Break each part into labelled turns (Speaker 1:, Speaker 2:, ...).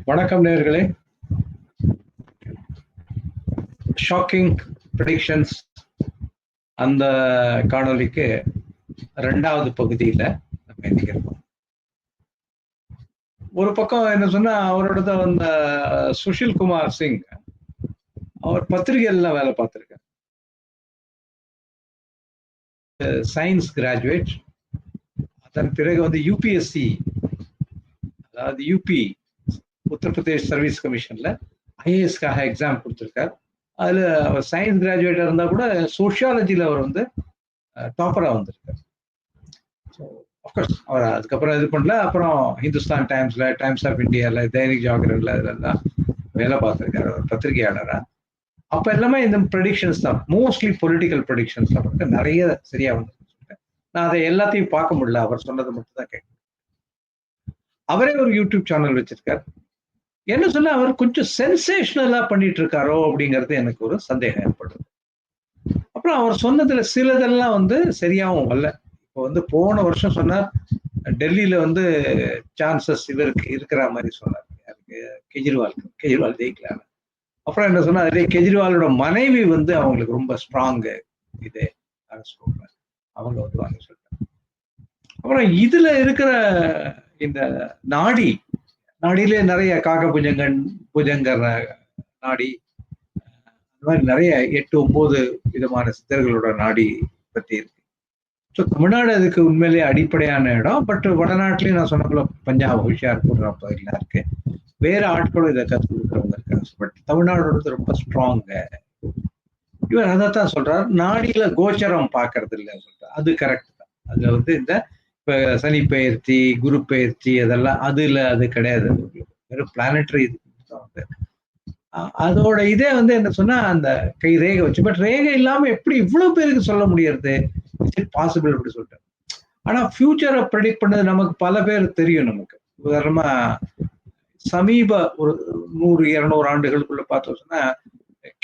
Speaker 1: வணக்கம் நேயர்களே. Shocking predictions அந்த காணொலிக்கு 2வது பகுதியில நம்ம இன்னைக்கு இருக்கோம். ஒரு பக்கம் என்ன சொன்னா, அவரோட வந்த சுஷில் குமார் சிங் அவர் பத்திரிகைகள்ல வேலை பார்த்திருக்கார். Science graduate. அதன் பிறகு வந்து யூபிஎஸ்சி, அதாவது யூபி உத்தரப்பிரதேஷ் சர்வீஸ் கமிஷன்ல ஐஏஎஸ்க்காக எக்ஸாம் கொடுத்துருக்கார். அதுல அவர் சயின்ஸ் கிராஜுவேட்டா இருந்தா கூட சோஷியாலஜில அவர் வந்து டாப்பரா வந்திருக்கார். ஸோ அஃப்கோர்ஸ் அவர் அதுக்கப்புறம் இது பண்ணல. அப்புறம் ஹிந்துஸ்தான் டைம்ஸ்ல, டைம்ஸ் ஆஃப் இந்தியால, தைனிக் ஜாகரன்ல இதெல்லாம் வேலை பார்த்திருக்காரு ஒரு பத்திரிகையாளரா. அப்ப எல்லாமே இந்த ப்ரெடிக்ஷன்ஸ் தான், மோஸ்ட்லி பொலிட்டிக்கல் ப்ரெடிக்ஷன்ஸ் தான் நிறைய சரியா வந்து. நான் அதை எல்லாத்தையும் பார்க்க முடியல, அவர் சொன்னது மட்டும் தான் கேட்க. அவரே ஒரு யூடியூப் சேனல் வச்சிருக்காரு. என்ன சொல்ல, அவர் கொஞ்சம் சென்சேஷனலா பண்ணிட்டு இருக்காரோ அப்படிங்கிறது எனக்கு ஒரு சந்தேகம் ஏற்படுது. அப்புறம் அவர் சொன்னதுல சிலதெல்லாம் வந்து சரியாகவும் வரல. இப்போ வந்து போன வருஷம் சொன்னார் டெல்லியில வந்து சான்சஸ் இவருக்கு இருக்கிற மாதிரி சொன்னார். யாருக்கு? கெஜ்ரிவால் ஜெயிக்கல. அப்புறம் என்ன சொன்னா, அதே கெஜ்ரிவாலோட மனைவி வந்து அவங்களுக்கு ரொம்ப ஸ்ட்ராங் இது அவங்க வருவாங்க சொல்லிட்டாங்க. அப்புறம் இதுல இருக்கிற இந்த நாடியிலே நிறைய காக்க புஜங்கர் நாடி, அந்த மாதிரி நிறைய 8-9 விதமான சித்தர்களோட நாடி பத்தி இருக்கு. ஸோ தமிழ்நாடு அதுக்கு உண்மையிலேயே அடிப்படையான இடம். பட் வடநாட்டிலேயே நான் சொன்ன போல பஞ்சாப், ஹுஷியார்பூர் பகுதியெல்லாம் இருக்கு. வேற ஆட்களும் இதை கற்றுக் கொடுக்குறவங்க இருக்காங்க. பட் தமிழ்நாடு ரொம்ப ஸ்ட்ராங். இவர் அதைத்தான் சொல்றாரு, நாடியில கோச்சரம் பார்க்கறது இல்லை சொல்றாரு. அது கரெக்ட் தான். அதுல வந்து இந்த இப்ப சனி பெயர்ச்சி, குரு பெயர்ச்சி அதெல்லாம் அதுல அது கிடையாது. வெறும் பிளானட்டரி இது வந்து அதோட இதே வந்து என்ன சொன்னா, அந்த கை ரேகை வச்சு. பட் ரேகை இல்லாம எப்படி இவ்வளவு பேருக்கு சொல்ல முடியறது? இட்ஸ் இட் பாசிபிள் அப்படி சொல்லிட்டு. ஆனா ஃபியூச்சரை ப்ரெடிக்ட் பண்ணது நமக்கு பல பேர் தெரியும். நமக்கு உதாரணமா சமீப ஒரு 100-200 ஆண்டுகளுக்குள்ள பார்த்தோம் சொன்னா,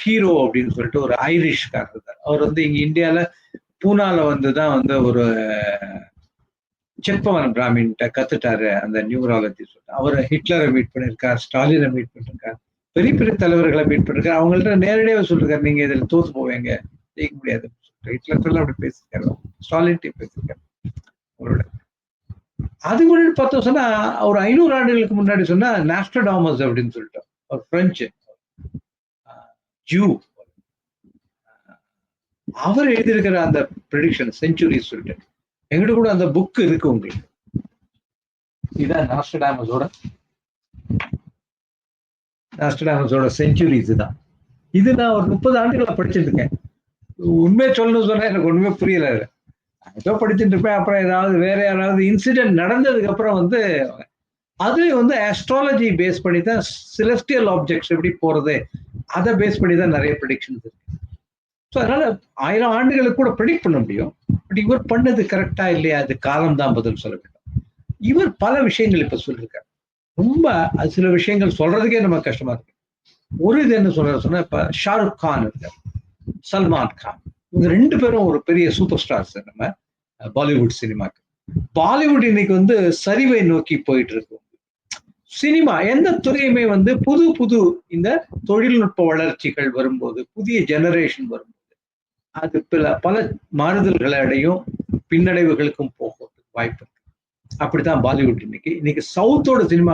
Speaker 1: கீரோ அப்படின்னு சொல்லிட்டு ஒரு ஐரிஷ்காரர் இருந்தார். அவர் வந்து இங்க இந்தியால பூனால வந்துதான் வந்து ஒரு செப்பவன் பிராமின்ட்ட கத்துட்டாரு அந்த நியூமராலஜி சொல்லிட்டு. அவர் ஹிட்லரை மீட் பண்ணிருக்கார், ஸ்டாலினை மீட் பண்ணிருக்கார், பெரிய பெரிய தலைவர்களை மீட் பண்ணிருக்காரு. அவங்கள்ட்ட நேரடியாக சொல்லிருக்காரு, நீங்க இதுல தோத்து போவீங்க, ஜெயிக்க முடியாது. ஹிட்லர் அப்படி பேசிருக்காரு, ஸ்டாலின் பேசிருக்காரு அவரோட. அது முன்னாடி பார்த்தோம் சொன்னா, ஒரு 500 ஆண்டுகளுக்கு முன்னாடி சொன்னா நாஸ்ட்ரடாமஸ் அப்படின்னு சொல்லிட்டு ஒரு பிரெஞ்சு ஜூ, அவர் எழுதியிருக்கிற அந்த ப்ரெடிக்ஷன் செஞ்சுரி சொல்லிட்டு, எங்கிட்ட கூட அந்த புக் இருக்கு உங்களுக்கு. இதான் நாஸ்ட்ரடாமஸோட செஞ்சுரிஸ் தான். இது நான் ஒரு 30 ஆண்டுகளை படிச்சிருக்கேன். உண்மையை சொல்லணும்னு சொன்னா எனக்கு ஒண்ணுமே புரியல. ஏதோ படிச்சுட்டு இருப்பேன். அப்புறம் ஏதாவது வேற யாராவது இன்சிடென்ட் நடந்ததுக்கு அப்புறம் வந்து அதுலயும் வந்து ஆஸ்ட்ராலஜி பேஸ் பண்ணி தான், செலஸ்டியல் ஆப்ஜெக்ட்ஸ் எப்படி போறது அதை பேஸ் பண்ணி தான் நிறைய ப்ரெடிக்ஷன்ஸ் இருக்கு. ஸோ அதனால 1000 ஆண்டுகளுக்கு கூட ப்ரெடிக்ட் பண்ண முடியும். பட் இவர் பண்ணது கரெக்டா இல்லையா, அது காலம் தான் பதில் சொல்ல வேண்டும். இவர் பல விஷயங்கள் இப்ப சொல்லியிருக்காரு. ரொம்ப சில விஷயங்கள் சொல்றதுக்கே நம்ம கஷ்டமா இருக்கு. ஒரு இது என்ன சொன்னா, இப்ப ஷாருக் கான் இருக்கார், சல்மான் கான், இவங்க 2 பேரும் ஒரு பெரிய சூப்பர் ஸ்டார்ஸ் நம்ம பாலிவுட் சினிமாக்கு. பாலிவுட் இன்னைக்கு வந்து சரிவை நோக்கி போயிட்டு இருக்கு. சினிமா எந்த துறையுமே வந்து புது இந்த தொழில்நுட்ப வளர்ச்சிகள் வரும்போது, புதிய ஜெனரேஷன் வரும்போது அது பல மாறுதல்களை அடையும், பின்னடைவுகளுக்கும் போகிறதுக்கு வாய்ப்பு இருக்கு. அப்படித்தான் பாலிவுட் இன்னைக்கு சவுத்தோட சினிமா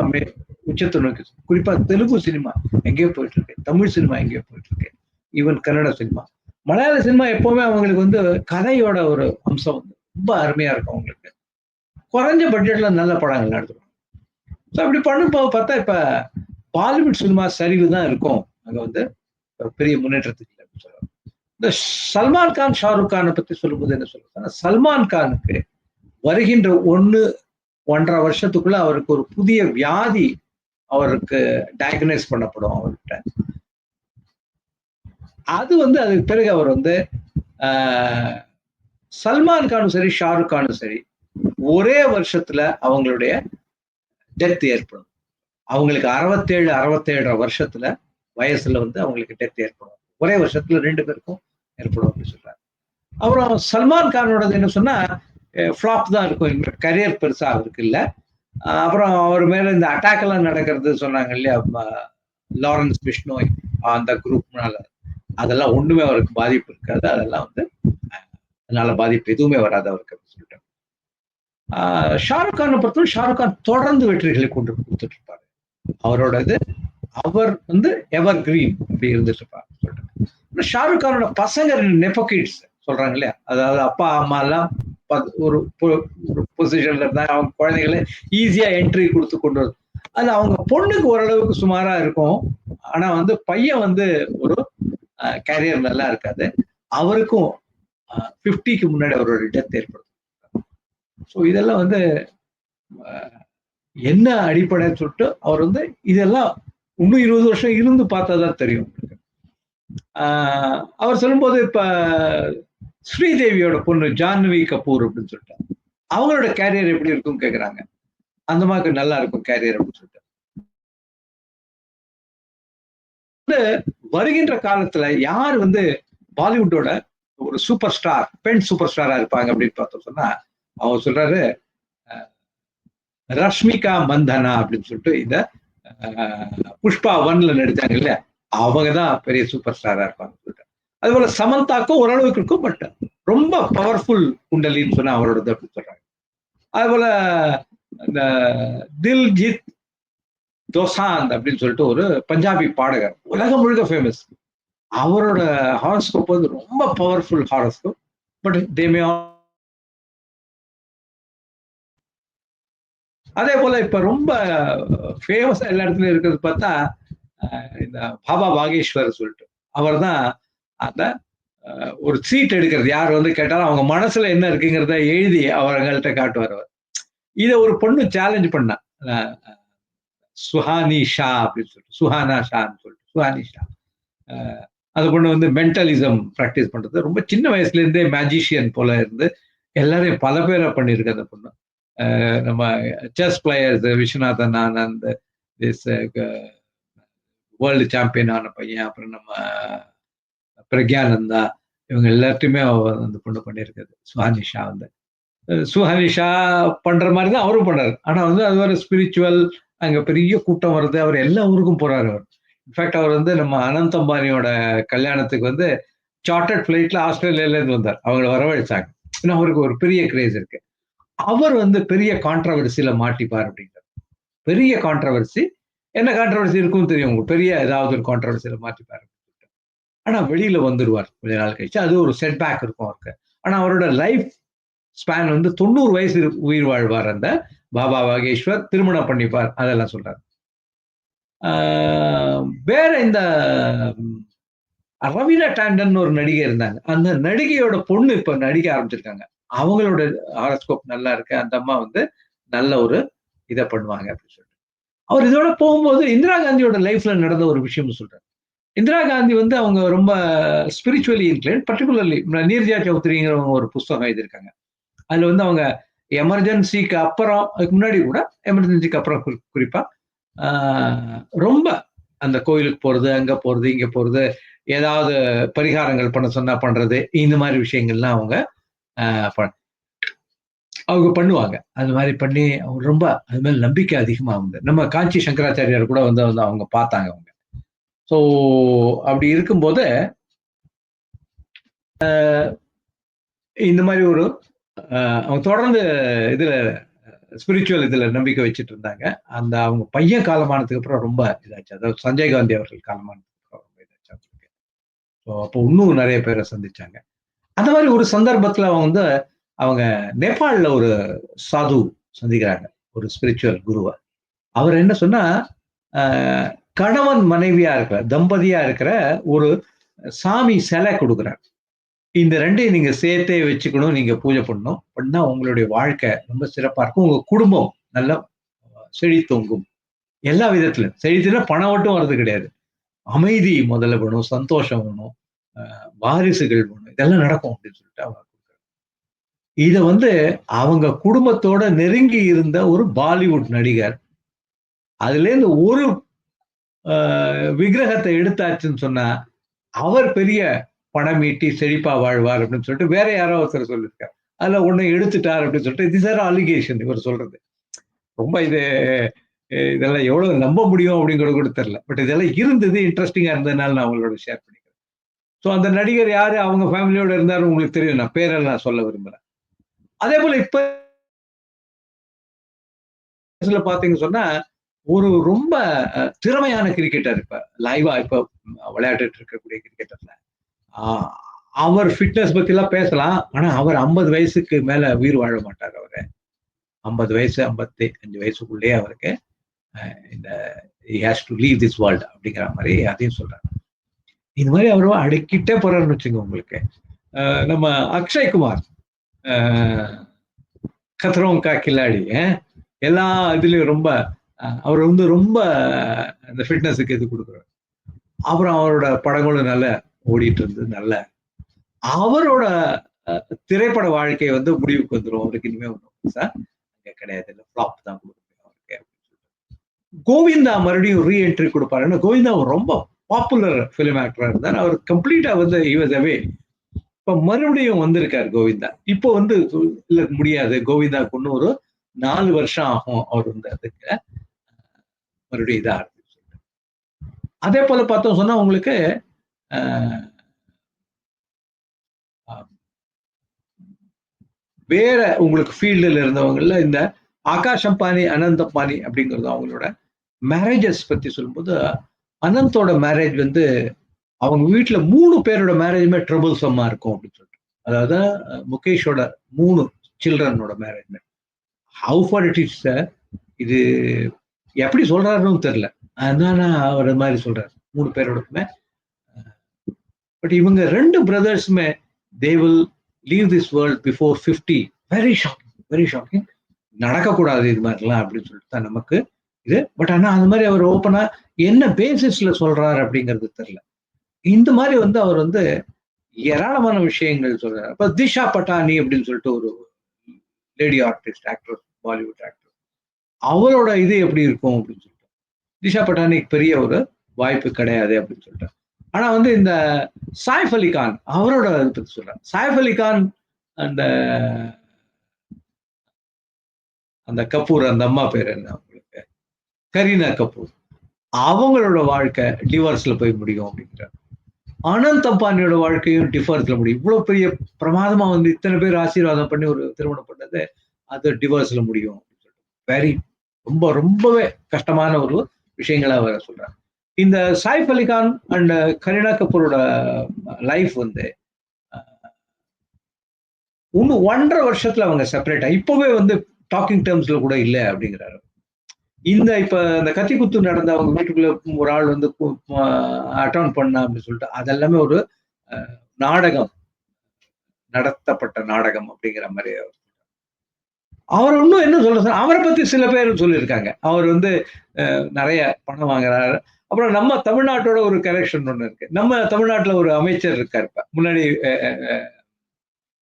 Speaker 1: உச்சத்தை நோக்கி, குறிப்பா தெலுங்கு சினிமா எங்கேயோ போயிட்டு இருக்கு, தமிழ் சினிமா எங்கேயோ போயிட்டு இருக்கு, ஈவன் கன்னட சினிமா. மலையாள சினிமா எப்பவுமே அவங்களுக்கு வந்து கதையோட ஒரு அம்சம் வந்து ரொம்ப அருமையா இருக்கும். அவங்களுக்கு குறைஞ்ச பட்ஜெட்ல நல்ல படங்கள் நடத்துவாங்க. ஸோ அப்படி பண்ணும்போது பார்த்தா இப்ப பாலிவுட் சினிமா சரிவு தான் இருக்கும், அங்க வந்து பெரிய முன்னேற்றத்துக்கு இல்லை அப்படின்னு சொல்லுவாங்க. இந்த சல்மான் கான், ஷாருக் கானை பத்தி சொல்லும்போது என்ன சொல்லுவாங்க, சல்மான் கானுக்கு வருகின்ற 1-1.5 வருஷத்துக்குள்ள அவருக்கு ஒரு புதிய வியாதி அவருக்கு டயக்னைஸ் பண்ணப்படும் அவர்கிட்ட. அது வந்து அதுக்கு பிறகு அவர் வந்து சல்மான் கானும் சரி, ஷாருக் கானும் சரி, ஒரே வருஷத்துல அவங்களுடைய டெத் ஏற்படும். அவங்களுக்கு 67-67 வருஷத்துல வயசுல வந்து அவங்களுக்கு டெத் ஏற்படும். ஒரே வருஷத்துல 2 பேருக்கும் ஏற்படும் அப்படின்னு சொல்றாரு. அப்புறம் சல்மான் கானோட என்ன சொன்னா, ஃபிளாப் தான் இருக்கும், கரியர் பெருசா அவருக்கு இல்லை. அப்புறம் அவர் மேல இந்த அட்டாக் எல்லாம் நடக்கிறது சொன்னாங்க இல்லையா, லாரன்ஸ் பிஷ்னோய் அந்த குரூப்னால, அதெல்லாம் ஒண்ணுமே அவருக்கு பாதிப்பு இருக்காது. அதெல்லாம் வந்து அதனால பாதிப்பு எதுவுமே வராது அவருக்கு அப்படின்னு சொல்லிட்டு. ஷாருக் கானை பொறுத்தவரை ஷாருக் கான் தொடர்ந்து வெற்றிகளை கொண்டு கொடுத்துட்டு இருப்பாரு. அவரோட இது அவர் வந்து எவர் கிரீன் அப்படி இருந்துட்டு இருப்பாரு சொல்லிட்டு. ஷாருக் கானோட பசங்க நெப்போ கிட்ஸ் சொல்றாங்க இல்லையா, அதாவது அப்பா அம்மா எல்லாம் ஒரு பொசிஷன்ல இருந்தாங்க, அவங்க குழந்தைகளை ஈஸியா என்ட்ரி கொடுத்து கொண்டு வருது. அது அவங்க பொண்ணுக்கு ஓரளவுக்கு சுமாரா இருக்கும். ஆனா வந்து பையன் வந்து ஒரு கேரியர் நல்லா இருக்காது. அவருக்கும் 50க்கு முன்னாடி அவரோட டெத் ஏற்படும். ஸோ இதெல்லாம் வந்து என்ன அடிப்படைன்னு சொல்லிட்டு அவர் வந்து இதெல்லாம் இன்னும் 20 வருஷம் இருந்து பார்த்தாதான் தெரியும். அவர் சொல்லும்போது இப்ப ஸ்ரீதேவியோட பொண்ணு ஜான்வி கபூர் அப்படின்னு சொல்லிட்டு அவங்களோட கேரியர் எப்படி இருக்கும் கேக்குறாங்க. அந்த மாதிரி நல்லா இருக்கும் கேரியர் அப்படின்னு சொல்லிட்டு. வருகின்ற காலத்துல யார் வந்து பாலிவுட்டோட ஒரு சூப்பர் ஸ்டார், பெண் சூப்பர் ஸ்டாரா இருப்பாங்க அப்படின்னு பார்த்தோம் சொன்னா, அவர் சொல்றாரு ரஷ்மிகா மந்தனா அப்படின்னு சொல்லிட்டு இந்த புஷ்பா 1ல நடிச்சாங்க இல்ல, அவங்கதான் பெரிய சூப்பர் ஸ்டாரா இருப்பாங்க சொல்லிட்டு. அது போல சமந்தாக்கும் ஓரளவுக்கு இருக்கும், பட் ரொம்ப பவர்ஃபுல் குண்டலின்னு சொன்னா அவரோட அப்படி சொல்றாங்க. அது போல இந்த தில்ஜித் தோசாந்த் அப்படின்னு சொல்லிட்டு ஒரு பஞ்சாபி பாடகர், உலகம் முழுக்க ஃபேமஸ். அவரோட ஹாரோஸ்கோப் வந்து ரொம்ப பவர்ஃபுல் ஹாரோஸ்கோப், பட் தேமே. அதே போல இப்ப ரொம்ப ஃபேமஸ் எல்லா இடத்துலயும் இருக்கிறது பார்த்தா இந்த பாபா பாகேஸ்வர் சொல்லிட்டு அவர் தான் அந்த ஒரு சீட் எடுக்கிறது. யார் வந்து கேட்டாலும் அவங்க மனசுல என்ன இருக்குங்கிறத எழுதி அவர்கள்ட்ட காட்டுவார். அவர் இதை ஒரு பொண்ணு சேலஞ்ச் பண்ணா, சுஹானி ஷா அப்படின்னு சொல்லிட்டு, சுஹானா ஷான்னு சொல்லிட்டு, சுஹானி ஷா. அந்த பொண்ணு வந்து மென்டலிசம் ப்ராக்டிஸ் பண்றது, ரொம்ப சின்ன வயசுல இருந்தே மேஜிஷியன் போல இருந்து எல்லாரையும் பல பேரை பண்ணியிருக்கு அந்த பொண்ணு. நம்ம chess players Viswanathan Anand, world champion ஆன பையன், அப்புறம் நம்ம பிரக்யானந்தா, இவங்க எல்லாத்தையுமே அந்த பொண்ணு பண்ணியிருக்காது. சுஹானி ஷா வந்து சுஹானி ஷா பண்ற மாதிரி தான் அவரும் பண்றாரு. ஆனா வந்து அது ஒரு ஸ்பிரிச்சுவல், அங்க பெரிய கூட்டம் வருது, அவர் எல்லா ஊருக்கும் போறாரு. அவர் இன்ஃபேக்ட் அவர் வந்து நம்ம அனந்த் அம்பானியோட கல்யாணத்துக்கு வந்து சார்ட்டர்ட் பிளைட்ல ஆஸ்திரேலியால இருந்து வந்தார். அவங்களை வரவழைச்சாங்க. ஏன்னா அவருக்கு ஒரு பெரிய கிரேஸ் இருக்கு. அவர் வந்து பெரிய கான்ட்ரவர்சியில மாட்டிப்பார் அப்படிங்கிறார். பெரிய கான்ட்ரவர்சி, என்ன கான்ட்ரவர்சி இருக்கும்னு தெரியும் உங்களுக்கு, பெரிய ஏதாவது ஒரு கான்ட்ரவர்சியில மாட்டிப்பாரு. ஆனா வெளியில வந்துருவார் கொஞ்ச நாள் கழிச்சு. அது ஒரு செட்பேக் இருக்கும் அவருக்கு. ஆனா அவரோட லைஃப் ஸ்பேன் வந்து 90 வயசு உயிர் வாழ்வார். அந்த பாபா வாகேஸ்வர் திருமணம் பண்ணிப்பார், அதெல்லாம் சொல்றாரு. வேற இந்த ரவீனா டாண்டன் ஒரு நடிகை இருந்தாங்க. அந்த நடிகையோட பொண்ணு இப்ப நடிக்க ஆரம்பிச்சிருக்காங்க. அவங்களோட ஹாரோஸ்கோப் நல்லா இருக்கு. அந்த அம்மா வந்து நல்ல ஒரு இதை பண்ணுவாங்க அப்படின்னு சொல்லிட்டு அவர் இதோட போகும்போது இந்திரா காந்தியோட லைஃப்ல நடந்த ஒரு விஷயம் சொல்றாரு. இந்திரா காந்தி வந்து அவங்க ரொம்ப ஸ்பிரிச்சுவலி இன்க்ளைன், பர்டிகுலர்லி நீர்ஜா சௌத்ரிங்கிறவங்க ஒரு புஸ்தகம் எழுதியிருக்காங்க. அதுல வந்து அவங்க எமர்ஜென்சிக்கு அப்புறம், அதுக்கு முன்னாடி கூட எமர்ஜென்சிக்கு அப்புறம் குறிப்பா ரொம்ப அந்த கோயிலுக்கு போறது, அங்க போறது, இங்க போறது, ஏதாவது பரிகாரங்கள் பண்ண சொன்னா பண்றது, இந்த மாதிரி விஷயங்கள்லாம் அவங்க பண்ணுவாங்க. அது மாதிரி பண்ணி அவங்க ரொம்ப அது மேல நம்பிக்கை அதிகமா அவங்க. நம்ம காஞ்சி சங்கராச்சாரியார் கூட வந்து அவங்க பார்த்தாங்க அவங்க. ஸோ அப்படி இருக்கும்போது இந்த மாதிரி ஒரு அவங்க தொடர்ந்து இதுல ஸ்பிரிச்சுவல் இதுல நம்பிக்கை வச்சுட்டு இருந்தாங்க. அந்த அவங்க பையன் காலமானதுக்கு அப்புறம் ரொம்ப இதாச்சு. அதாவது சஞ்சய் காந்தி அவர்கள் காலமானதுக்கு அப்புறம் ரொம்ப இதாச்சு அவங்களுக்கு. ஸோ அப்போ இன்னும் நிறைய பேரை சந்திச்சாங்க. அந்த மாதிரி ஒரு சந்தர்ப்பத்துல அவங்க வந்து அவங்க நேபாளில் ஒரு சாது சந்திக்கிறாங்க, ஒரு ஸ்பிரிச்சுவல் குருவை. அவர் என்ன சொன்னா, கணவன் மனைவியா இருக்கிற தம்பதியா இருக்கிற ஒரு சாமி சிலை கொடுக்குறார். இந்த ரெண்டையும் நீங்க சேர்த்தே வச்சுக்கணும், நீங்க பூஜை பண்ணணும். பண்ணா உங்களுடைய வாழ்க்கை ரொம்ப சிறப்பா இருக்கும், உங்க குடும்பம் நல்லா செழித்தோங்கும். எல்லா விதத்திலும் செழித்துனா பணம் மட்டும் வர்றது கிடையாது, அமைதி முதல்ல வேணும், சந்தோஷம் வேணும், வாரிசுகள் வேணும், இதெல்லாம் நடக்கும் அப்படின்னு சொல்லிட்டு அவங்க இத வந்து அவங்க குடும்பத்தோட நெருங்கி இருந்த ஒரு பாலிவுட் நடிகர், அதுல இருந்து ஒரு விக்கிரகத்தை எடுத்தாச்சுன்னு சொன்னா அவர் பெரிய பணம் ஈட்டி செழிப்பா வாழ்வார் அப்படின்னு சொல்லிட்டு வேற யாரோ ஒருத்தர் சொல்லியிருக்காரு. அதுல ஒண்ணு எடுத்துட்டார் அப்படின்னு சொல்லிட்டு திஸ் ஆர் அலிகேஷன் இவர் சொல்றது. ரொம்ப இதெல்லாம் எவ்வளவு நம்ப முடியும் அப்படிங்கிறது கூட தெரியல. பட் இதெல்லாம் இருந்தது, இன்ட்ரெஸ்டிங்கா இருந்ததுனால நான் அவங்களோட ஷேர் பண்ணிக்கிறேன். ஸோ அந்த நடிகர் யாரு, அவங்க ஃபேமிலியோட இருந்தாரு உங்களுக்கு தெரியும். நான் பேரெல்லாம் நான் சொல்ல விரும்புறேன். அதே போல இப்ப பாத்தீங்கன்னு சொன்னா ஒரு ரொம்ப திறமையான கிரிக்கெட்டர் இப்ப லைவா இப்ப விளையாட்டுட்டு இருக்கக்கூடிய கிரிக்கெட்டர்ல அவர் ஃபிட்னஸ் பத்தி எல்லாம் பேசலாம். ஆனா அவர் 50 வயசுக்கு மேல உயிர் வாழ மாட்டார். அவரு 50 வயசு 55 வயசுக்குள்ளேயே அவருக்கு இந்த he has to leave this world அப்படிங்கிற மாதிரி அதையும் சொல்றாங்க. இது மாதிரி அவரு அடக்கிட்டே போறாருன்னு வச்சுங்க உங்களுக்கு. நம்ம அக்ஷய் குமார் கத்ரோங் கா கில்லாடி எல்லா இதுலயும் ரொம்ப அவர் வந்து ரொம்ப இந்த ஃபிட்னஸுக்கு இது கொடுக்குறாரு. அப்புறம் அவரோட படங்களும் நல்ல ஓடிட்டு இருந்தது. நல்ல அவரோட திரைப்பட வாழ்க்கை வந்து முடிவுக்கு வந்துடும். அவருக்கு இனிமே ஒன்றும் சார் கிடையாது, இல்லை ஃபிளாப் தான் கொடுக்கும் அவருக்கு. கோவிந்தா மறுபடியும் ரீஎன்ட்ரி கொடுப்பாரு. கோவிந்தா ரொம்ப பாப்புலர் பிலிம் ஆக்டரா இருந்தார். அவர் கம்ப்ளீட்டா வந்து இவதவே இப்ப மறுபடியும் வந்திருக்காரு கோவிந்தா. இப்போ வந்து இல்ல முடியாது, கோவிந்தாவுக்கு இன்னும் ஒரு 4 வருஷம் ஆகும் அவர் வந்து அதுக்கு மறுபடியும் இதா இருக்கு. அதே போல பார்த்தோம் சொன்னா உங்களுக்கு வேற உங்களுக்கு ஃபீல்டுல இருந்தவங்கல இந்த ஆகாஷ் அம்பானி, அனந்த் அம்பானி அப்படிங்கிறது அவங்களோட மேரேஜஸ் பத்தி சொல்லும்போது, அனந்தோட மேரேஜ் வந்து அவங்க வீட்டுல 3 பேரோட மேரேஜுமே ட்ரபிள்சமா இருக்கும் அப்படின்னு சொல்லிட்டு. அதாவது முகேஷோட 3 சில்ட்ரனோட marriage how far it is இது எப்படி சொல்றாருன்னு தெரியல. அதனால அவர் மாதிரி சொல்றாரு 3 பேரோடமே. பட் இவங்க 2 பிரதர்ஸுமே they will leave this world before 50. Very shocking, very shocking. நடக்கக்கூடாது இது மாதிரிலாம் அப்படின்னு சொல்லிட்டு தான் நமக்கு இது. பட் ஆனா அந்த மாதிரி அவர் ஓப்பனா என்ன பேசிஸ்ல சொல்றாரு அப்படிங்கிறது தெரியல. இந்த மாதிரி வந்து அவர் வந்து ஏராளமான விஷயங்கள் சொல்றாரு. இப்ப திஷா பட்டானி அப்படின்னு சொல்லிட்டு ஒரு lady artist, actor, Bollywood actor, அவரோட இது எப்படி இருக்கும் அப்படின்னு சொல்லிட்டு. திஷா பட்டானிக்கு பெரிய ஒரு வாய்ப்பு கிடையாது அப்படின்னு சொல்லிட்டு. ஆனா வந்து இந்த சாய்ஃப் அலி கான் அவரோட பத்தி சொல்றேன். சாய்ஃப் அலி கான் அந்த அந்த கபூர், அந்த அம்மா பேர் என்ன உங்களுக்கு, கரீனா கபூர், அவங்களோட வாழ்க்கை டிவோர்ஸ்ல போய் முடியும் அப்படிங்கிறார். அனந்த் அம்பானியோட வாழ்க்கையும் டிவோர்ஸ்ல முடியும். இவ்வளவு பெரிய பிரமாதமா வந்து இத்தனை பேர் ஆசீர்வாதம் பண்ணி ஒரு திருமணம் பண்ணது, அது டிவோர்ஸ்ல முடியும். வெரி ரொம்ப ரொம்பவே கஷ்டமான ஒரு விஷயங்களா அவர் சொல்றாங்க. இந்த சாய்ஃப் அலி கான் அண்ட் கரீனா கபூரோட லைஃப் வந்து இன்னும் 1.5 வருஷத்துல அவங்க செப்பரேட்டா இப்பவே வந்து டாக்கிங் டேர்ம்ஸ்ல கூட இல்லை அப்படிங்கிறாரு. இந்த இப்ப இந்த கத்தி குத்து நடந்த அவங்க வீட்டுக்குள்ள ஒரு ஆள் வந்து அட்டெண்ட் பண்ண அப்படின்னு சொல்லிட்டு அதெல்லாமே ஒரு நாடகம், நடத்தப்பட்ட நாடகம் அப்படிங்கிற மாதிரி அவர் இன்னும் என்ன சொல்ற, அவரை பத்தி சில பேர் சொல்லியிருக்காங்க. அவர் வந்து நிறைய பணம் வாங்குறாரு. அப்புறம் நம்ம தமிழ்நாட்டோட ஒரு கனெக்ஷன் ஒண்ணு இருக்கு. நம்ம தமிழ்நாட்டுல ஒரு அமைச்சர் இருக்காரு, இப்ப முன்னாடி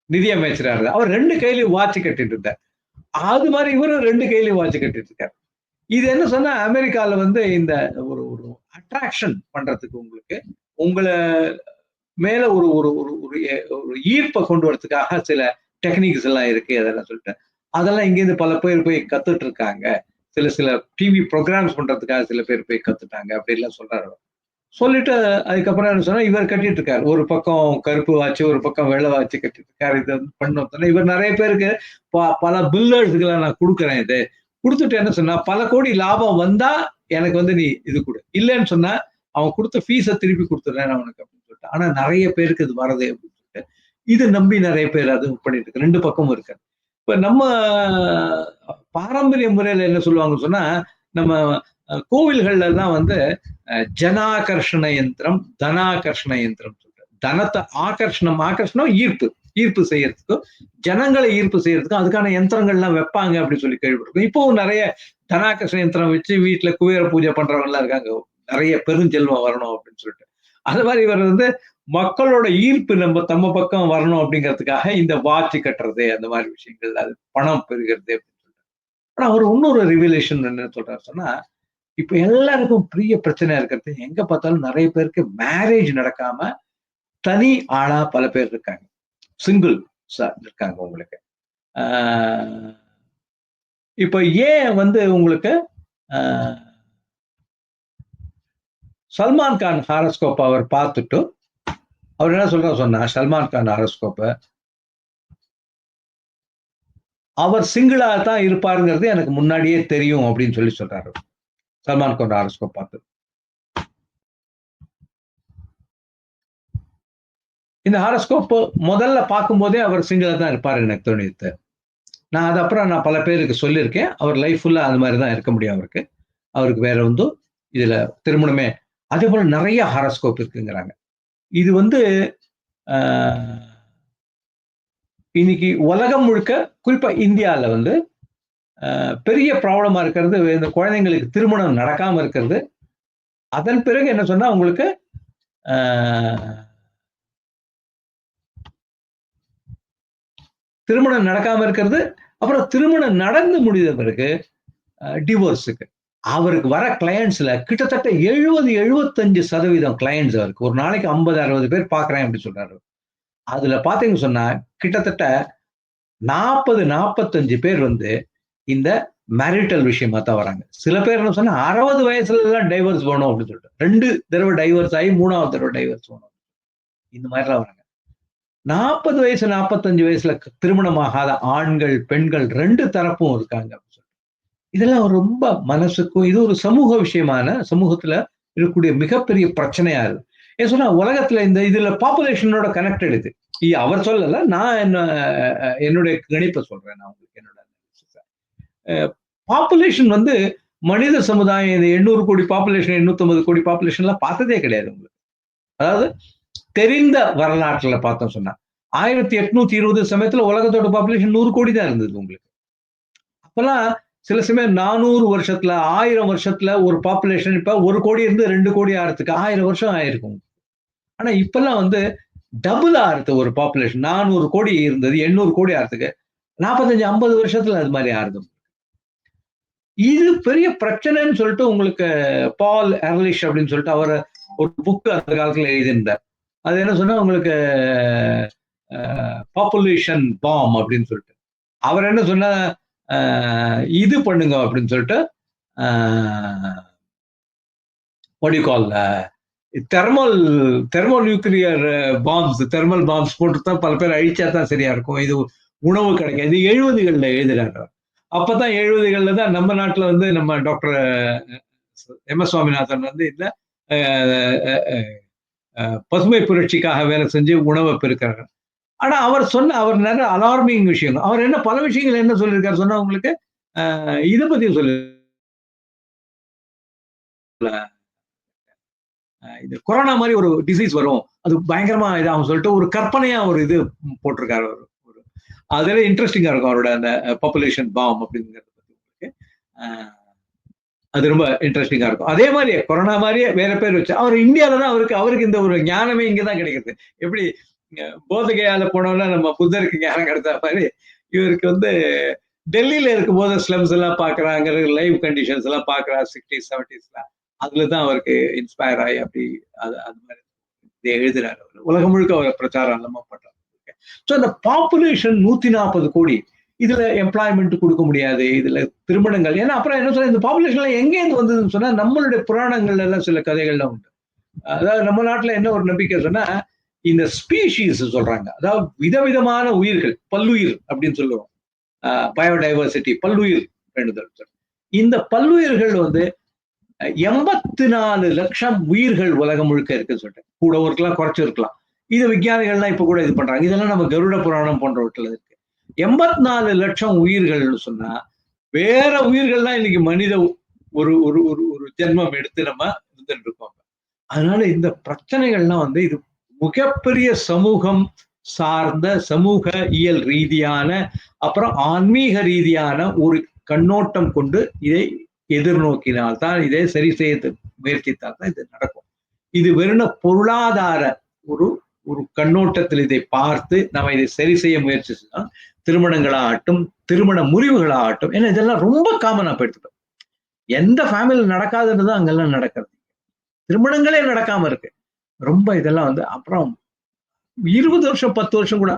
Speaker 1: நிதி அமைச்சரா இருந்தார். அவர் 2 கையிலையும் வாட்ச் கட்டிட்டு இருந்தார். அது மாதிரி இவரும் 2 கையிலையும் வாட்ச் கட்டிட்டு இருக்காரு. இது என்ன சொன்னா அமெரிக்கால வந்து இந்த ஒரு ஒரு அட்ராக்ஷன் பண்றதுக்கு உங்களுக்கு உங்களை மேல ஒரு ஒரு ஒரு ஈர்ப்பை கொண்டு வரதுக்காக சில டெக்னிக்ஸ் எல்லாம் இருக்கு. அதெல்லாம் சொல்லிட்டு அதெல்லாம் இங்கேருந்து பல பேர் போய் கத்துட்டு இருக்காங்க. சில சில டிவி ப்ரோக்ராம்ஸ் பண்றதுக்காக சில பேர் போய் கத்துட்டாங்க அப்படின்லாம் சொல்றாரு. சொல்லிட்டு அதுக்கப்புறம் என்ன சொன்னா இவர் கட்டிட்டு இருக்காரு. ஒரு பக்கம் கருப்பு வாட்சி, ஒரு பக்கம் வெள்ளை வாட்சி கட்டிட்டு இருக்காரு. இதை பண்ணோம் இவர் நிறைய பேருக்கு பல பில்லர்ஸுக்கெல்லாம் நான் கொடுக்குறேன். இது கொடுத்துட்டு என்ன சொன்னா, பல கோடி லாபம் வந்தா எனக்கு வந்து நீ இது கொடு, இல்லைன்னு சொன்னா அவன் கொடுத்த ஃபீஸை திருப்பி கொடுத்துறேன் அவனுக்கு அப்படின்னு சொல்லிட்டு. ஆனா நிறைய பேருக்கு இது வரது அப்படின்னு சொல்லிட்டு இது நம்பி நிறைய பேர் அது பண்ணிட்டு இருக்கு. 2 பக்கமும் இருக்கு. இப்ப நம்ம பாரம்பரிய முறையில என்ன சொல்லுவாங்கன்னு சொன்னா, நம்ம கோவில்கள்ல எல்லாம் வந்து ஜனாகர்ஷண யந்திரம், தனாகர்ஷண யந்திரம் சொல்றேன். தனத்தை ஆகர்ஷணம் ஈர்ப்பு செய்யறதுக்கும், ஜனங்களை ஈர்ப்பு செய்யறதுக்கும் அதுக்கான யந்திரங்கள்லாம் வைப்பாங்க அப்படின்னு சொல்லி கேள்விப்பட்டிருக்கோம். இப்பவும் நிறைய தனாகர்ஷண யந்திரம் வச்சு வீட்டுல குபேர பூஜை பண்றவங்க எல்லாம் இருக்காங்க, நிறைய பெருஞ்செல்வம் வரணும் அப்படின்னு சொல்லிட்டு. அது மாதிரி இவர் வந்து மக்களோட ஈர்ப்பு நம்ம பக்கம் வரணும் அப்படிங்கிறதுக்காக இந்த வாட்ச் கட்டுறது, அந்த மாதிரி விஷயங்கள், அது பணம் பெறுகிறது அப்படின்னு சொல்லிட்டு. ஆனா அவர் இன்னொரு ரிவலேஷன் என்ன சொல்றாரு சொன்னா, இப்ப எல்லாருக்கும் பெரிய பிரச்சனையா இருக்கிறது, எங்க பார்த்தாலும் நிறைய பேருக்கு மேரேஜ் நடக்காம தனி ஆளா பல பேர் இருக்காங்க, சிங்கிள் இருக்காங்க உங்களுக்கு. இப்ப ஏன் வந்து உங்களுக்கு சல்மான் கான் ஹாரோஸ்கோப் அவர் பார்த்துட்டு அவர் என்ன சொன்னா சல்மான் கான் ஹாரோஸ்கோப்பை அவர் சிங்கிளா தான் இருப்பாருங்கிறது எனக்கு முன்னாடியே தெரியும் அப்படின்னு சொல்றாரு சல்மான் கான் ஹாரோஸ்கோப் பார்த்து. இந்த ஹாரோஸ்கோப் முதல்ல பார்க்கும் போதே அவர் சிங்கிளா தான் இருப்பார் எனக்கு தோணித்து. நான் அது அப்புறம் நான் பல பேருக்கு சொல்லியிருக்கேன். அவர் லைஃப் ஃபுல்லா அந்த மாதிரி தான் இருக்க முடியும் அவருக்கு வேற வந்து இதுல திருமணமே. அதே போல நிறைய ஹாரோஸ்கோப் இருக்குங்கிறாங்க. இது வந்து இன்னைக்கு உலகம் முழுக்க குறிப்பா இந்தியாவில் வந்து பெரிய ப்ராப்ளமா இருக்கிறது இந்த குழந்தைங்களுக்கு திருமணம் நடக்காம இருக்கிறது. அதன் பிறகு என்ன சொன்னா உங்களுக்கு திருமணம் நடக்காம இருக்கிறது, அப்புறம் திருமணம் நடந்து முடிந்த பிறகு டிவோர்ஸுக்கு. அவருக்கு வர கிளையன்ஸ்ல கிட்டத்தட்ட 70-75% கிளையன்ஸ் அவருக்கு. ஒரு நாளைக்கு 50-60 பேர் பாக்குறேன் அப்படின்னு சொல்றாரு. அதுல பாத்தீங்கன்னு சொன்னா கிட்டத்தட்ட 40-45 பேர் வந்து இந்த மேரிட்டல் விஷயமா தான் வராங்க. சில பேர் என்ன சொன்னா 60 வயசுல தான் டைவர்ஸ் வேணும் அப்படின்னு சொல்லிட்டு 2 தடவை டைவர்ஸ் ஆகி 3வது தடவை டைவர்ஸ் வேணும், இந்த மாதிரிலாம் வராங்க. 40 வயசு 45 வயசுல திருமணமாகாத ஆண்கள் பெண்கள் 2 தரப்பும் இருக்காங்க. இதெல்லாம் ரொம்ப மனசுக்கும் இது ஒரு சமூக விஷயமான சமூகத்துல இருக்கக்கூடிய மிகப்பெரிய பிரச்சனையா இருக்கு. ஏன் சொன்னா உலகத்துல இந்த இதுல பாப்புலேஷனோட கனெக்டட் இது. அவர் சொல்லல, நான் என்னுடைய கணிப்பை சொல்றேன். நான் உங்களுக்கு என்னோட பாப்புலேஷன் வந்து மனித சமுதாயம் இந்த 800 கோடி பாப்புலேஷன் 850 கோடி பாப்புலேஷன்லாம் பார்த்ததே கிடையாது உங்களுக்கு. அதாவது தெரிந்த வரலாற்றுல பார்த்தோம் சொன்னா 1820 சமயத்துல உலகத்தோட பாப்புலேஷன் 100 கோடி தான் இருந்தது உங்களுக்கு. அப்பெல்லாம் சில சமயம் 400 வருஷத்துல 1000 வருஷத்துல ஒரு பாப்புலேஷன் இப்ப 1 கோடி இருந்து 2 கோடி ஆகிறதுக்கு 1000 வருஷம் ஆயிருக்கும். ஆனா இப்பெல்லாம் வந்து டபுள் ஆறுது ஒரு பாப்புலேஷன். 400 கோடி இருந்தது 800 கோடி ஆகிறதுக்கு 45-50 வருஷத்துல அது மாதிரி ஆறுது. இது பெரிய பிரச்சனைன்னு சொல்லிட்டு உங்களுக்கு பால் எர்லிஷ் அப்படின்னு சொல்லிட்டு அவர் ஒரு புக் அந்த காலத்துல எழுதியிருந்தார். அது என்ன சொன்னா உங்களுக்கு பாப்புலேஷன் பாம் அப்படின்னு சொல்லிட்டு அவர் என்ன சொன்னா இது பண்ணுங்க அப்படின்னு சொல்லிட்டு தெர்மல் நியூக்ளியர் பாம்ஸ் போட்டு தான் பல பேர் அழிச்சா தான் சரியா இருக்கும், இது உணவு கிடைக்காது. 70களில் எழுதுறாரு. அப்பதான் 70களில் தான் நம்ம நாட்டில் வந்து நம்ம டாக்டர் எம்.எஸ். சுவாமிநாதன் வந்து இல்ல பசுமை புரட்சிக்காக வேலை செஞ்சு உணவை பெருக்கிறாங்க. ஆனா அவர் நிறைய அலார்மிங் விஷயம். அவர் என்ன பல விஷயங்கள் என்ன சொல்லியிருக்காரு சொன்னா உங்களுக்கு இதை பத்தி சொல்லு, இது கொரோனா மாதிரி ஒரு டிசீஸ் வரும், அது பயங்கரமா இதாகும் சொல்லிட்டு ஒரு கற்பனையா ஒரு இது போட்டிருக்காரு. அதுல இன்ட்ரெஸ்டிங்கா இருக்கும் அவரோட அந்த பாப்புலேஷன் பாம் அப்படிங்கிறது பத்தி. அது ரொம்ப இன்ட்ரெஸ்டிங்கா இருக்கும். அதே மாதிரியே கொரோனா மாதிரியே வேற பேர் வச்சு அவர் இந்தியாவில தான் அவருக்கு இந்த ஒரு ஞானமே இங்கதான் கிடைக்குது. எப்படி போதகையால போனோம்னா நம்ம புத்தருக்கு ஞானம் கிடைச்ச மாதிரி இவருக்கு வந்து டெல்லியில இருக்கும் போது ஸ்லம்ஸ் எல்லாம் பாக்குறாங்க, லைவ் கண்டிஷன்ஸ் எல்லாம் பாக்குறா 60s 70s அதுலதான் அவருக்கு இன்ஸ்பயர் ஆகி அப்படி அது மாதிரி எழுதுறாரு. உலகம் முழுக்க அவர் பிரச்சாரம் எல்லாமே பண்றாரு. ஸோ இந்த பாப்புலேஷன் 140 கோடி, இதுல எம்ப்ளாய்மெண்ட் கொடுக்க முடியாது, இதுல திருமணங்கள். ஏன்னா அப்புறம் என்ன சொல்ற இந்த பாப்புலேஷன்ல எங்கேருந்து வந்ததுன்னு சொன்னா நம்மளுடைய புராணங்கள்ல எல்லாம் சில கதைகள்லாம் உண்டு. அதாவது நம்ம நாட்டுல என்ன ஒரு நம்பிக்கை சொன்னா இந்த ஸ்பீஷீஸ் சொல்றாங்க, அதாவது விதவிதமான உயிர்கள், பல்லுயிர் அப்படின்னு சொல்லுவோம், பயோடைவர்சிட்டி, பல்லுயிர். இந்த பல்லுயிர்கள் வந்து 84 லட்சம் உயிர்கள் உலகம் முழுக்க இருக்குன்னு சொல்லிட்டு, கூட இருக்கலாம் குறைச்சு இருக்கலாம். இது விஞ்ஞானிகள்லாம் இப்ப கூட இது பண்றாங்க. இதெல்லாம் நம்ம கருட புராணம் போன்றவற்றில் இருக்கு. 84 லட்சம் உயிர்கள்னு சொன்னா வேற உயிர்கள்லாம் இன்னைக்கு மனித ஒரு ஒரு ஒரு ஜென்மம் எடுத்து நம்ம இருந்துட்டு இருக்கோம். அதனால இந்த பிரச்சனைகள்லாம் வந்து இது மிகப்பெரிய சமூகம் சார்ந்த சமூக இயல் ரீதியான அப்புறம் ஆன்மீக ரீதியான ஒரு கண்ணோட்டம் கொண்டு இதை எதிர்நோக்கினால்தான், இதை சரி செய்ய முயற்சித்தால் தான் இது நடக்கும். இது வெறும் பொருளாதார ஒரு ஒரு கண்ணோட்டத்தில் இதை பார்த்து நம்ம இதை சரி செய்ய முயற்சி செய்யலாம். திருமணங்களாகட்டும், திருமண முறிவுகளாகட்டும், ஏன்னா இதெல்லாம் ரொம்ப காமனா போயிட்டு எந்த ஃபேமிலியில் நடக்காதுன்னு தான் அங்கெல்லாம் நடக்கிறது. திருமணங்களே நடக்காம இருக்கு ரொம்ப. இதெல்லாம் வந்து அப்புறம் 20 வருஷம் 10 வருஷம் கூட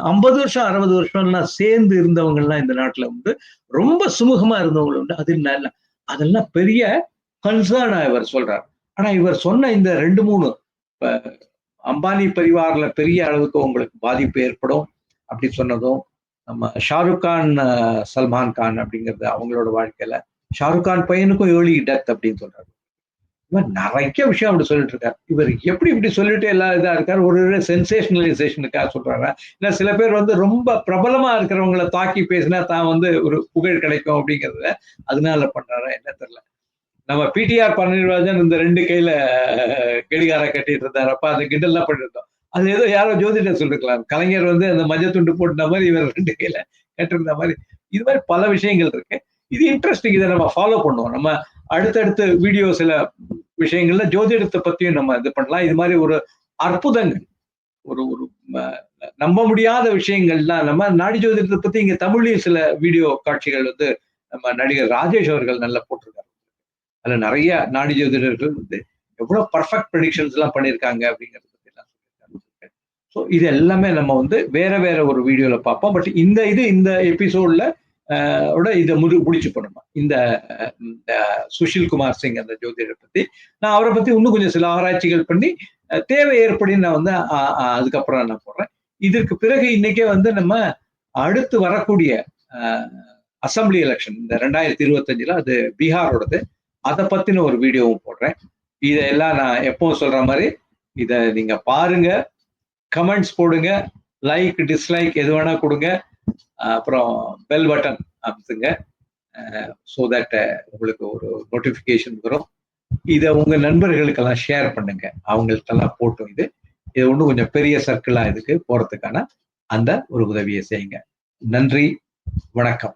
Speaker 1: 50 வருஷம் 60 வருஷம்லாம் சேர்ந்து இருந்தவங்கலாம் இந்த நாட்டுல உண்டு. ரொம்ப சுமூகமா இருந்தவங்க உண்டு. அதெல்லாம் பெரிய கன்சர்னா இவர் சொல்றார். ஆனா இவர் சொன்ன இந்த 2-3 அம்பானி பரிவாரில் பெரிய அளவுக்கு உங்களுக்கு பாதிப்பு ஏற்படும் அப்படி சொன்னதும், நம்ம ஷாருக் கான் சல்மான் கான் அப்படிங்கிறது அவங்களோட வாழ்க்கையில ஷாருக் கான் பையனுக்கும் ஏர்லி டெத் அப்படின்னு சொல்றாரு. இவர் நிறைய விஷயம் அப்படி சொல்லிட்டு இருக்காரு. இவர் எப்படி இப்படி சொல்லிட்டு எல்லாம் இதா இருக்காரு, ஒரு சென்சேஷனலைசேஷனுக்காக சொல்றாங்க. இல்ல சில பேர் வந்து ரொம்ப பிரபலமா இருக்கிறவங்களை தாக்கி பேசினா தான் வந்து ஒரு புகழ் கிடைக்கும் அப்படிங்கிறத அதனால பண்றாரா என்ன தெரியல. நம்ம பிடிஆர் பன்னீர்ராஜன் இந்த 2 கையில கெடிகார கட்டிட்டு இருந்தார். அப்ப அந்த கிண்டல்லாம் பண்ணிருந்தோம். அது ஏதோ யாரோ ஜோதிடர் சொல்லிருக்கலாம். கலைஞர் வந்து அந்த மஞ்சள் துண்டு போட்ட மாதிரி இவர் 2 கையில கட்டிருந்த மாதிரி. இது மாதிரி பல விஷயங்கள் இருக்கு. இது இன்ட்ரெஸ்டிங். இதை நம்ம ஃபாலோ பண்ணுவோம். நம்ம அடுத்தடுத்த வீடியோ சில விஷயங்கள்ல ஜோதிடத்தை பத்தியும் நம்ம இது பண்ணலாம். இது மாதிரி ஒரு அற்புதங்கள், ஒரு ஒரு நம்ப முடியாத விஷயங்கள்லாம் நம்ம நாடி ஜோதிடத்தை பத்தி இங்க தமிழ்லயும் சில வீடியோ காட்சிகள் வந்து நம்ம நடிகர் ராஜேஷ் அவர்கள் நல்லா போட்டிருக்காரு. அதுல நிறைய நாடி ஜோதிடர்கள் வந்து எவ்வளவு பர்ஃபெக்ட் ப்ரெடிக்ஷன்ஸ் எல்லாம் பண்ணியிருக்காங்க அப்படிங்கிறத பத்தி எல்லாம் சொல்லியிருக்காங்க. ஸோ இது எல்லாமே நம்ம வந்து வேற வேற ஒரு வீடியோல பார்ப்போம். பட் இந்த எபிசோட்ல இதை முடிச்சு பண்ணுமா இந்த சுஷில் குமார் சிங் அந்த ஜோதிடரை பத்தி நான் அவரை பத்தி இன்னும் கொஞ்சம் சில ஆராய்ச்சிகள் பண்ணி தேவை ஏற்படின்னு நான் வந்து அதுக்கப்புறம் நான் போடுறேன். இதற்கு பிறகு இன்னைக்கே வந்து நம்ம அடுத்து வரக்கூடிய அசம்பிளி எலெக்ஷன் இந்த 2025 அது பீகாரோடது, அதை பத்தின ஒரு வீடியோவும் போடுறேன். இதெல்லாம் நான் எப்பவும் சொல்ற மாதிரி இதை நீங்க பாருங்க, கமெண்ட்ஸ் போடுங்க, லைக் டிஸ்லைக் எது வேணா கொடுங்க, அப்புறம் பெல் பட்டன் அமுத்துங்க. ஸோ தட் உங்களுக்கு ஒரு நோட்டிஃபிகேஷன் வரும். இதை உங்க நண்பர்களுக்கெல்லாம் ஷேர் பண்ணுங்க, அவங்களுக்கெல்லாம் போட்டும் இது இன்னும் கொஞ்சம் பெரிய சர்க்கிளா இதுக்கு போறதுக்கான அந்த ஒரு உதவியை செய்யுங்க. நன்றி, வணக்கம்.